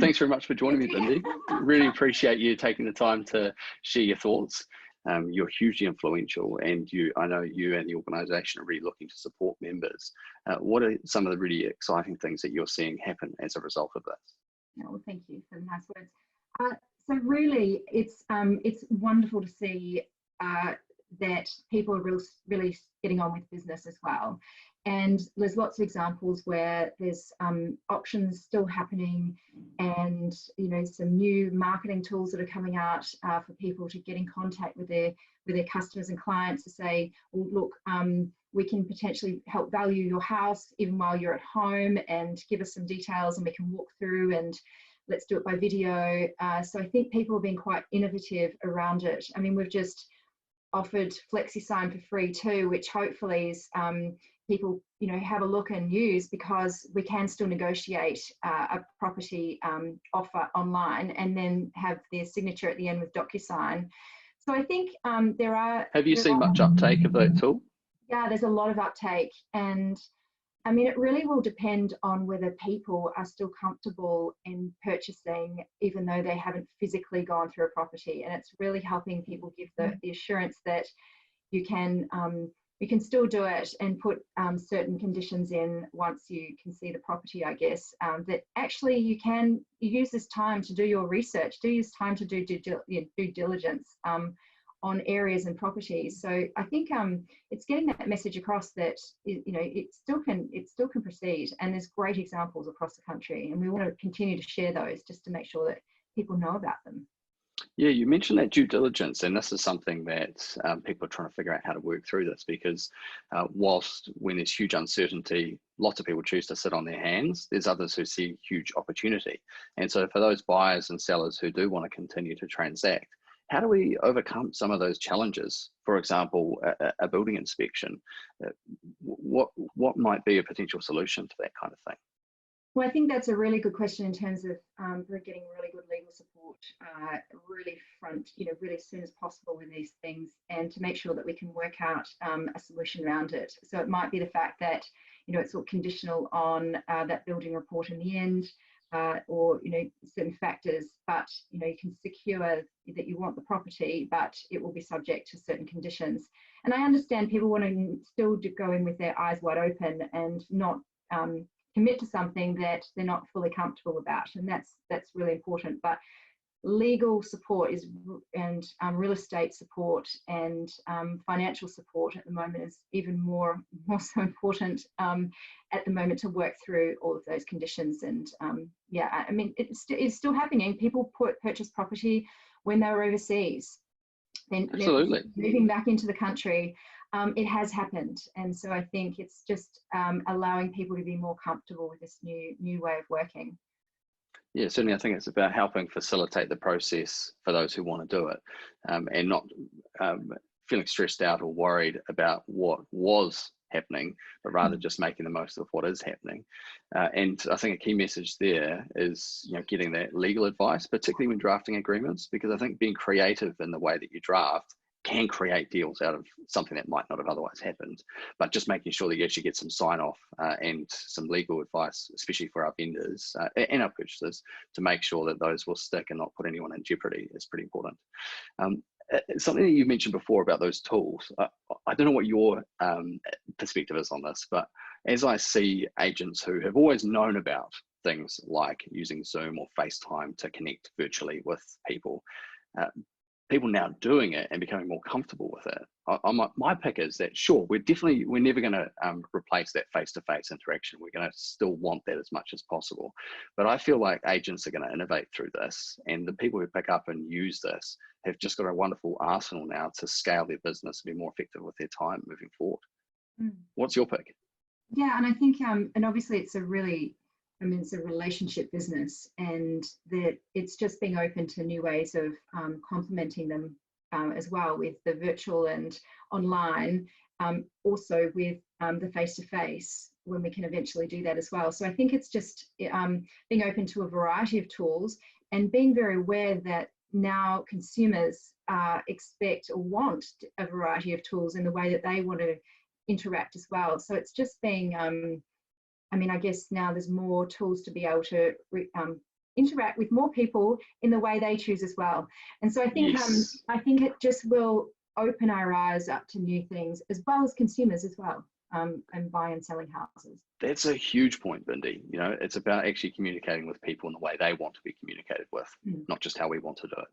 thanks very much for joining me, Bindi. Really appreciate you taking the time to share your thoughts. You're hugely influential, and I know you and the organisation are really looking to support members. What are some of the really exciting things that you're seeing happen as a result of this? Well, thank you for the nice words. So really, it's wonderful to see that people are really getting on with business as well. And there's lots of examples where there's options still happening, and some new marketing tools that are coming out for people to get in contact with their customers and clients to say, well, look, we can potentially help value your house even while you're at home, and give us some details and we can walk through, and let's do it by video. So I think people have been quite innovative around it. I mean, we've just offered FlexiSign for free too, which hopefully is people have a look and use, because we can still negotiate a property offer online and then have their signature at the end with DocuSign. So I think there are. Have you seen much uptake of that tool? Yeah, there's a lot of uptake, and I mean, it really will depend on whether people are still comfortable in purchasing, even though they haven't physically gone through a property. And it's really helping people give the assurance that you can still do it and put certain conditions in once you can see the property, I guess, that actually you use this time to do your research, use time to do due diligence on areas and properties. So I think it's getting that message across that it still can proceed, and there's great examples across the country, and we want to continue to share those just to make sure that people know about them. Yeah, you mentioned that due diligence, and this is something that people are trying to figure out how to work through this, because whilst when there's huge uncertainty, lots of people choose to sit on their hands, there's others who see huge opportunity. And so for those buyers and sellers who do want to continue to transact, how do we overcome some of those challenges? For example, a building inspection. What might be a potential solution to that kind of thing? Well, I think that's a really good question in terms of getting really good legal support really really as soon as possible with these things, and to make sure that we can work out a solution around it. So it might be the fact that it's all conditional on that building report in the end, or certain factors, but you can secure that you want the property, but it will be subject to certain conditions. And I understand people want to still go in with their eyes wide open and not commit to something that they're not fully comfortable about, and that's really important. But legal support and real estate support and financial support at the moment is even more so important at the moment, to work through all of those conditions. And yeah, I mean, it's still happening. People purchase property when they were overseas, then absolutely moving back into the country. It has happened, and so I think it's just allowing people to be more comfortable with this new way of working. Yeah, certainly. I think it's about helping facilitate the process for those who want to do it, and not feeling stressed out or worried about what was happening, but rather just making the most of what is happening. And I think a key message there is getting that legal advice, particularly when drafting agreements, because I think being creative in the way that you draft can create deals out of something that might not have otherwise happened. But just making sure that you actually get some sign off and some legal advice, especially for our vendors and our purchasers, to make sure that those will stick and not put anyone in jeopardy is pretty important. Something that you mentioned before about those tools, I don't know what your perspective is on this, but as I see agents who have always known about things like using Zoom or FaceTime to connect virtually with people, people now doing it and becoming more comfortable with it. My pick is that, sure, we're never going to replace that face-to-face interaction. We're going to still want that as much as possible. But I feel like agents are going to innovate through this, and the people who pick up and use this have just got a wonderful arsenal now to scale their business and be more effective with their time moving forward. What's your pick? Yeah, and I think, and obviously it's a relationship business, and that it's just being open to new ways of complementing them as well, with the virtual and online, also with the face-to-face, when we can eventually do that as well. So I think it's just being open to a variety of tools, and being very aware that now consumers expect or want a variety of tools in the way that they want to interact as well. So it's just being I mean, I guess now there's more tools to be able to interact with more people in the way they choose as well. And so Yes. I think it just will open our eyes up to new things, as well as consumers as well, and buying and selling houses. That's a huge point, Bindi. You know, it's about actually communicating with people in the way they want to be communicated with, Mm. not just how we want to do it.